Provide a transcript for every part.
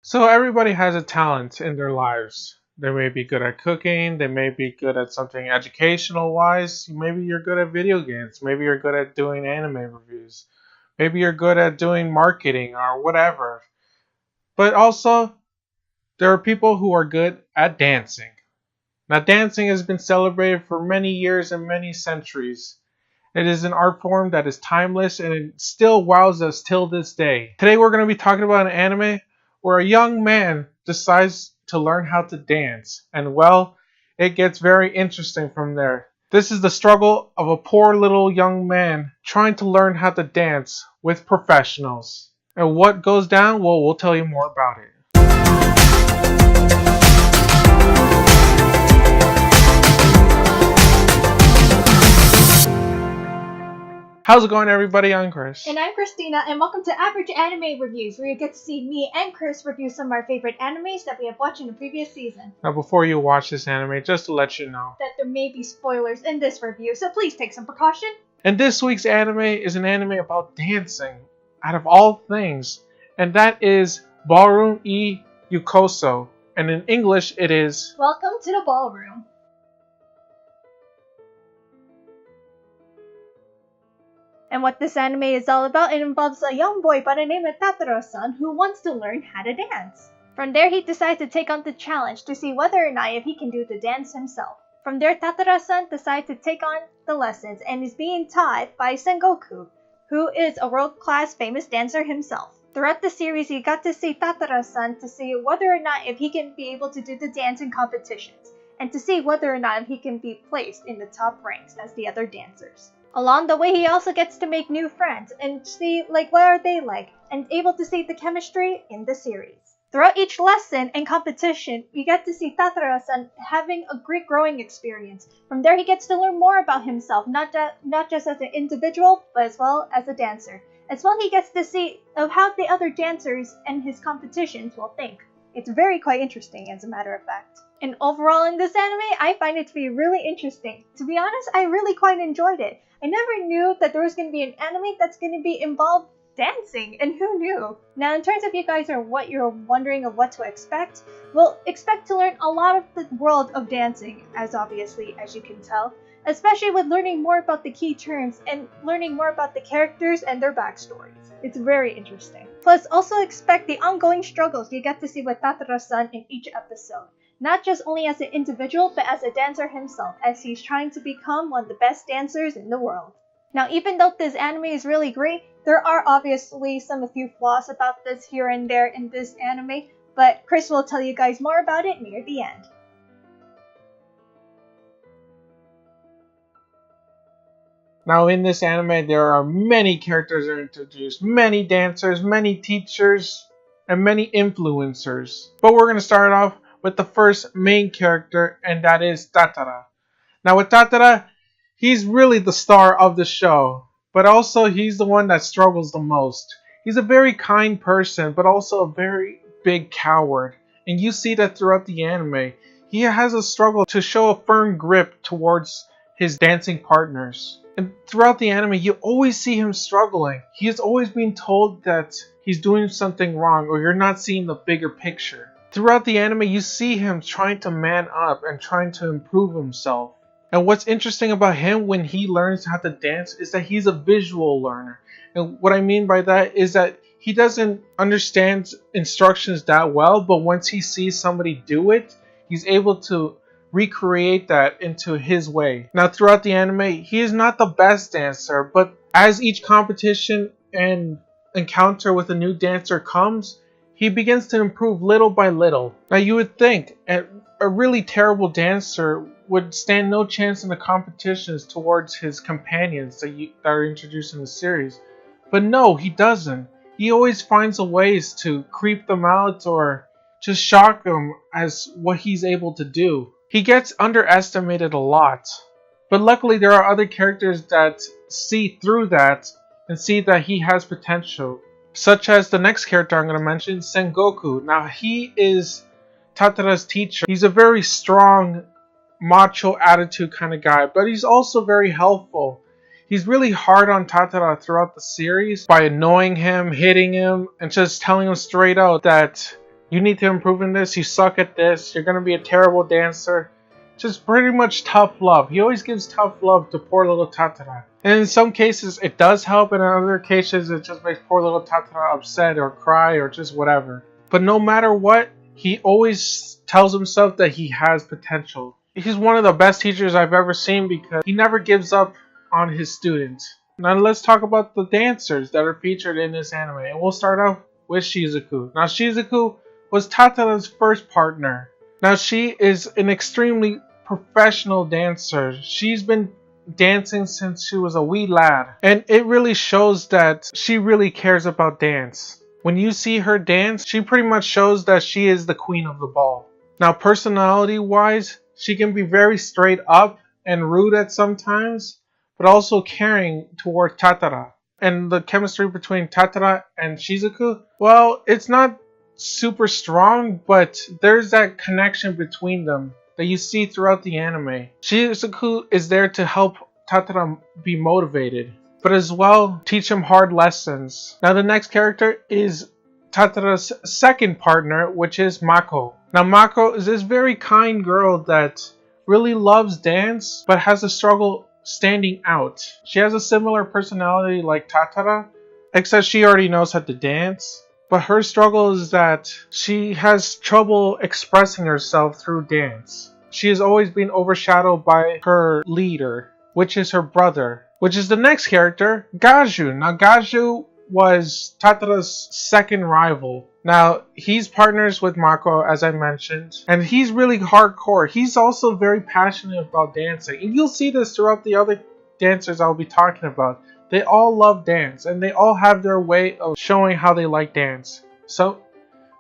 So everybody has a talent in their lives. They may be good at cooking, they may be good at something educational wise, maybe you're good at video games, maybe you're good at doing anime reviews, maybe you're good at doing marketing or whatever. But also, there are people who are good at dancing. Now, dancing has been celebrated for many years and many centuries. It is an art form that is timeless and it still wows us till this day. Today we're going to be talking about an anime where a young man decides to learn how to dance. And well, it gets very interesting from there. This is the struggle of a poor little young man trying to learn how to dance with professionals. And what goes down? Well, we'll tell you more about it. How's it going, everybody? I'm Chris. And I'm Christina, and welcome to Average Anime Reviews, where you get to see me and Chris review some of our favorite animes that we have watched in the previous season. Now, before you watch this anime, just to let you know that there may be spoilers in this review, so please take some precaution. And this week's anime is an anime about dancing, out of all things, and that is Ballroom Youkoso, and in English it is Welcome to the Ballroom. And what this anime is all about, it involves a young boy by the name of Tataro-san who wants to learn how to dance. From there, he decides to take on the challenge to see whether or not if he can do the dance himself. From there, Tataro-san decides to take on the lessons and is being taught by Sengoku, who is a world-class famous dancer himself. Throughout the series, you got to see Tataro-san to see whether or not if he can be able to do the dancing competitions, and to see whether or not if he can be placed in the top ranks as the other dancers. Along the way, he also gets to make new friends and see what are they like, and able to see the chemistry in the series. Throughout each lesson and competition, we get to see Tataro-san having a great growing experience. From there, he gets to learn more about himself, not just as an individual, but as well as a dancer. As well, he gets to see of how the other dancers and his competitions will think. It's very quite interesting, as a matter of fact. And overall in this anime, I find it to be really interesting. To be honest, I really quite enjoyed it. I never knew that there was going to be an anime that's going to be involved dancing, and who knew? Now, in terms of you guys are what you're wondering of what to expect, well, expect to learn a lot of the world of dancing, as obviously as you can tell, especially with learning more about the key terms and learning more about the characters and their backstories. It's very interesting. Plus, also expect the ongoing struggles you get to see with Tataro-san in each episode. Not just only as an individual, but as a dancer himself, as he's trying to become one of the best dancers in the world. Now, even though this anime is really great, there are obviously a few flaws about this here and there in this anime, but Chris will tell you guys more about it near the end. Now, in this anime, there are many characters that are introduced, many dancers, many teachers, and many influencers. But we're going to start off with the first main character, and that is Tatara. Now, with Tatara, he's really the star of the show, but also he's the one that struggles the most. He's a very kind person, but also a very big coward, and you see that throughout the anime. He has a struggle to show a firm grip towards his dancing partners. And throughout the anime, you always see him struggling. He is always being told that he's doing something wrong, or you're not seeing the bigger picture. Throughout the anime, you see him trying to man up and trying to improve himself. And what's interesting about him when he learns how to dance is that he's a visual learner. And what I mean by that is that he doesn't understand instructions that well, but once he sees somebody do it, he's able to recreate that into his way. Now, throughout the anime, he is not the best dancer, but as each competition and encounter with a new dancer comes, he begins to improve little by little. Now, you would think a really terrible dancer would stand no chance in the competitions towards his companions that are introduced in the series. But no, he doesn't. He always finds a ways to creep them out or just shock them as what he's able to do. He gets underestimated a lot. But luckily there are other characters that see through that and see that he has potential. Such as the next character I'm going to mention, Sengoku. Now, he is Tatara's teacher. He's a very strong, macho attitude kind of guy, but he's also very helpful. He's really hard on Tatara throughout the series by annoying him, hitting him, and just telling him straight out that You need to improve in this. You suck at this. You're going to be a terrible dancer. Just pretty much tough love. He always gives tough love to poor little Tatara. And in some cases it does help, and in other cases it just makes poor little Tatara upset or cry or just whatever. But no matter what, he always tells himself that he has potential. He's one of the best teachers I've ever seen because he never gives up on his students. Now let's talk about the dancers that are featured in this anime. And we'll start off with Shizuku. Now Shizuku was Tatara's first partner. Now she is an extremely professional dancer. She's been dancing since she was a wee lad. And it really shows that she really cares about dance. When you see her dance, she pretty much shows that she is the queen of the ball. Now personality wise, she can be very straight up and rude at sometimes, but also caring toward Tatara. And the chemistry between Tatara and Shizuku, well, it's not super strong, but there's that connection between them that you see throughout the anime. Shizuku is there to help Tatara be motivated, but as well teach him hard lessons. Now the next character is Tatara's second partner, which is Mako. Now Mako is this very kind girl that really loves dance, but has a struggle standing out. She has a similar personality like Tatara, except she already knows how to dance. But her struggle is that she has trouble expressing herself through dance. She has always been overshadowed by her leader, which is her brother, which is the next character, Gaju. Now Gaju was Tatara's second rival. Now he's partners with Mako, as I mentioned, and he's really hardcore. He's also very passionate about dancing, and you'll see this throughout the other dancers I'll be talking about. They all love dance, and they all have their way of showing how they like dance. So,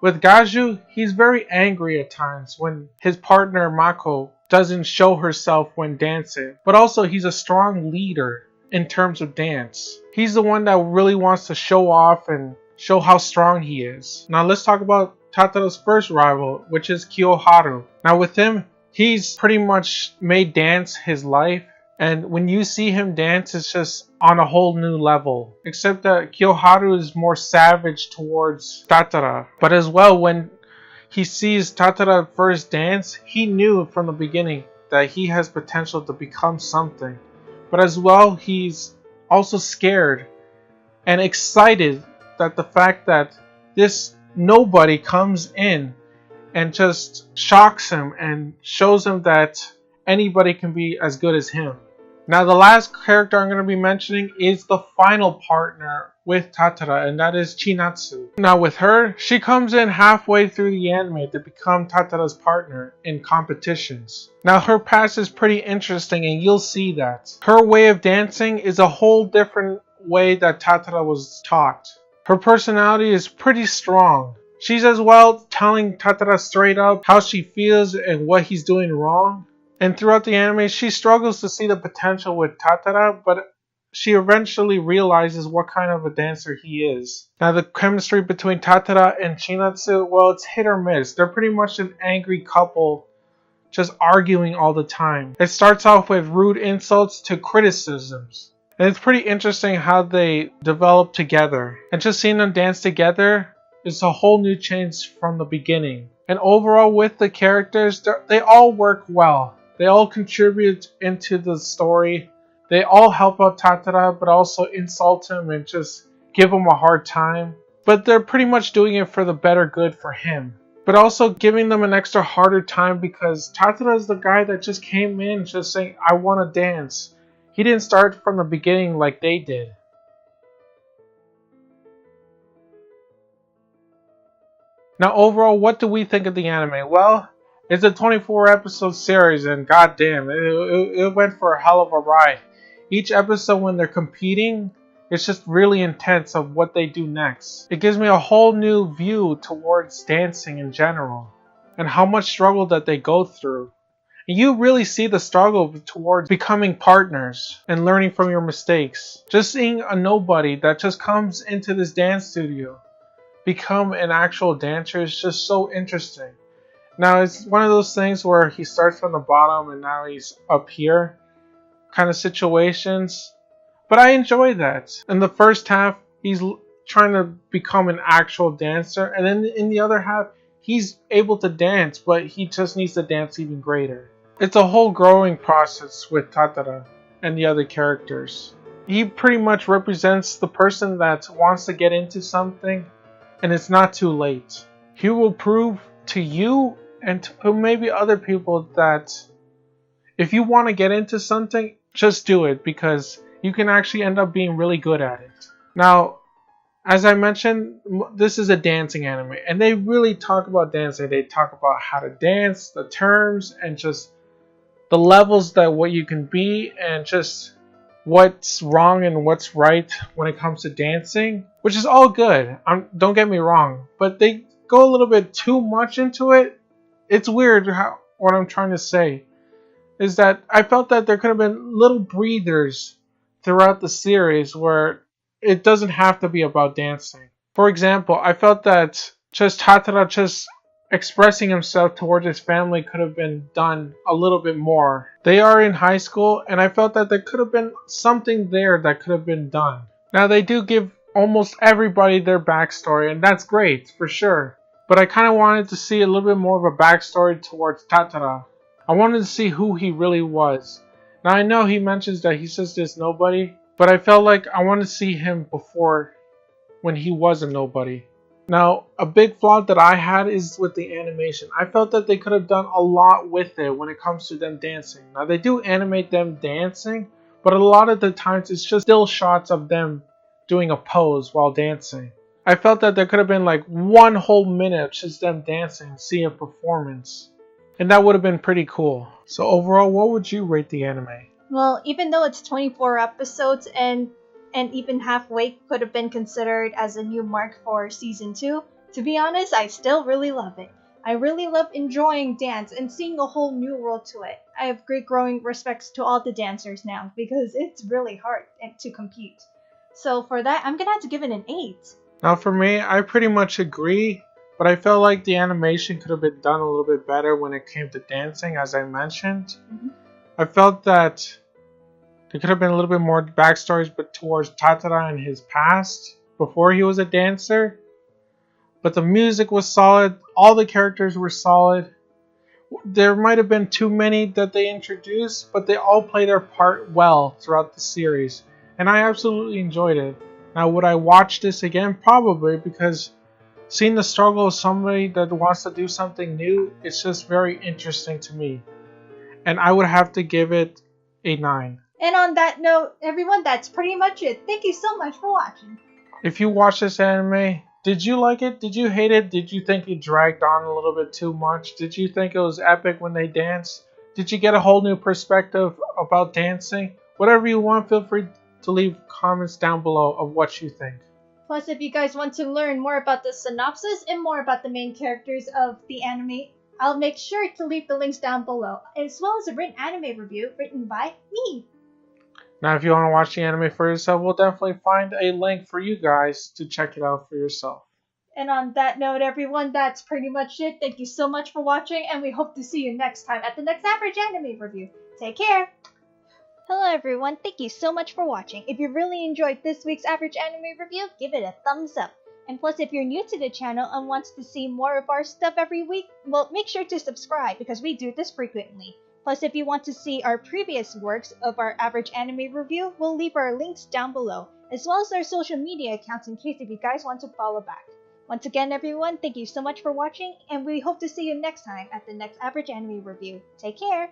with Gaju, he's very angry at times when his partner Mako doesn't show herself when dancing. But also, he's a strong leader in terms of dance. He's the one that really wants to show off and show how strong he is. Now, let's talk about Tatara's first rival, which is Kiyoharu. Now, with him, he's pretty much made dance his life. And when you see him dance, it's just on a whole new level. Except that Kiyoharu is more savage towards Tatara. But as well, when he sees Tatara first dance, he knew from the beginning that he has potential to become something. But as well, he's also scared and excited that the fact that this nobody comes in and just shocks him and shows him that anybody can be as good as him. Now the last character I'm going to be mentioning is the final partner with Tatara, and that is Chinatsu. Now with her, she comes in halfway through the anime to become Tatara's partner in competitions. Now her past is pretty interesting, and you'll see that. Her way of dancing is a whole different way that Tatara was taught. Her personality is pretty strong. She's as well telling Tatara straight up how she feels and what he's doing wrong. And throughout the anime, she struggles to see the potential with Tatara, but she eventually realizes what kind of a dancer he is. Now the chemistry between Tatara and Chinatsu, well, it's hit or miss. They're pretty much an angry couple, just arguing all the time. It starts off with rude insults to criticisms. And it's pretty interesting how they develop together. And just seeing them dance together is a whole new change from the beginning. And overall with the characters, they all work well. They all contribute into the story. They all help out Tatara, but also insult him and just give him a hard time. But they're pretty much doing it for the better good for him. But also giving them an extra harder time because Tatara is the guy that just came in just saying, I want to dance. He didn't start from the beginning like they did. Now overall, what do we think of the anime? Well, it's a 24 episode series, and goddamn, it went for a hell of a ride. Each episode when they're competing, it's just really intense of what they do next. It gives me a whole new view towards dancing in general, and how much struggle that they go through. And you really see the struggle towards becoming partners and learning from your mistakes. Just seeing a nobody that just comes into this dance studio become an actual dancer is just so interesting. Now it's one of those things where he starts from the bottom and now he's up here kind of situations. But I enjoy that. In the first half, he's trying to become an actual dancer, and then in the other half, he's able to dance, but he just needs to dance even greater. It's a whole growing process with Tatara and the other characters. He pretty much represents the person that wants to get into something and it's not too late. He will prove to you and to maybe other people that if you want to get into something, just do it because you can actually end up being really good at it. Now, as I mentioned, this is a dancing anime and they really talk about dancing. They talk about how to dance, the terms, and just the levels that what you can be and just what's wrong and what's right when it comes to dancing, which is all good. Don't get me wrong, but they go a little bit too much into it. It's weird how what I'm trying to say is that I felt that there could have been little breathers throughout the series where it doesn't have to be about dancing. For example, I felt that just Hatara just expressing himself towards his family could have been done a little bit more. They are in high school and I felt that there could have been something there that could have been done. Now they do give almost everybody their backstory and that's great for sure. But I kind of wanted to see a little bit more of a backstory towards Tatara. I wanted to see who he really was. Now I know he mentions that he says there's nobody, but I felt like I wanted to see him before when he was a nobody. Now, a big flaw that I had is with the animation. I felt that they could have done a lot with it when it comes to them dancing. Now, they do animate them dancing, but a lot of the times it's just still shots of them doing a pose while dancing. I felt that there could have been like one whole minute just them dancing, see a performance. And that would have been pretty cool. So overall, what would you rate the anime? Well, even though it's 24 episodes and even halfway could have been considered as a new mark for season 2, to be honest, I still really love it. I really love enjoying dance and seeing a whole new world to it. I have great growing respects to all the dancers now because it's really hard to compete. So for that, I'm gonna have to give it an 8. Now for me, I pretty much agree, but I felt like the animation could have been done a little bit better when it came to dancing, as I mentioned. I felt that there could have been a little bit more backstories but towards Tatara and his past before he was a dancer. But the music was solid, all the characters were solid. There might have been too many that they introduced, but they all play their part well throughout the series. And I absolutely enjoyed it. Now would I watch this again? Probably, because seeing the struggle of somebody that wants to do something new, it's just very interesting to me. And I would have to give it a 9. And on that note, everyone, that's pretty much it. Thank you so much for watching. If you watch this anime, did you like it? Did you hate it? Did you think it dragged on a little bit too much? Did you think it was epic when they danced? Did you get a whole new perspective about dancing? Whatever you want, feel free to leave comments down below of what you think. Plus, if you guys want to learn more about the synopsis and more about the main characters of the anime, I'll make sure to leave the links down below, as well as a written anime review written by me. Now, if you want to watch the anime for yourself, we'll definitely find a link for you guys to check it out for yourself. And on that note, everyone, that's pretty much it. Thank you so much for watching, and we hope to see you next time at the next Average Anime Review. Take care! Hello everyone, thank you so much for watching. If you really enjoyed this week's Average Anime Review, give it a thumbs up. And plus, if you're new to the channel and wants to see more of our stuff every week, well, make sure to subscribe because we do this frequently. Plus, if you want to see our previous works of our Average Anime Review, we'll leave our links down below, as well as our social media accounts in case if you guys want to follow back. Once again, everyone, thank you so much for watching, and we hope to see you next time at the next Average Anime Review. Take care!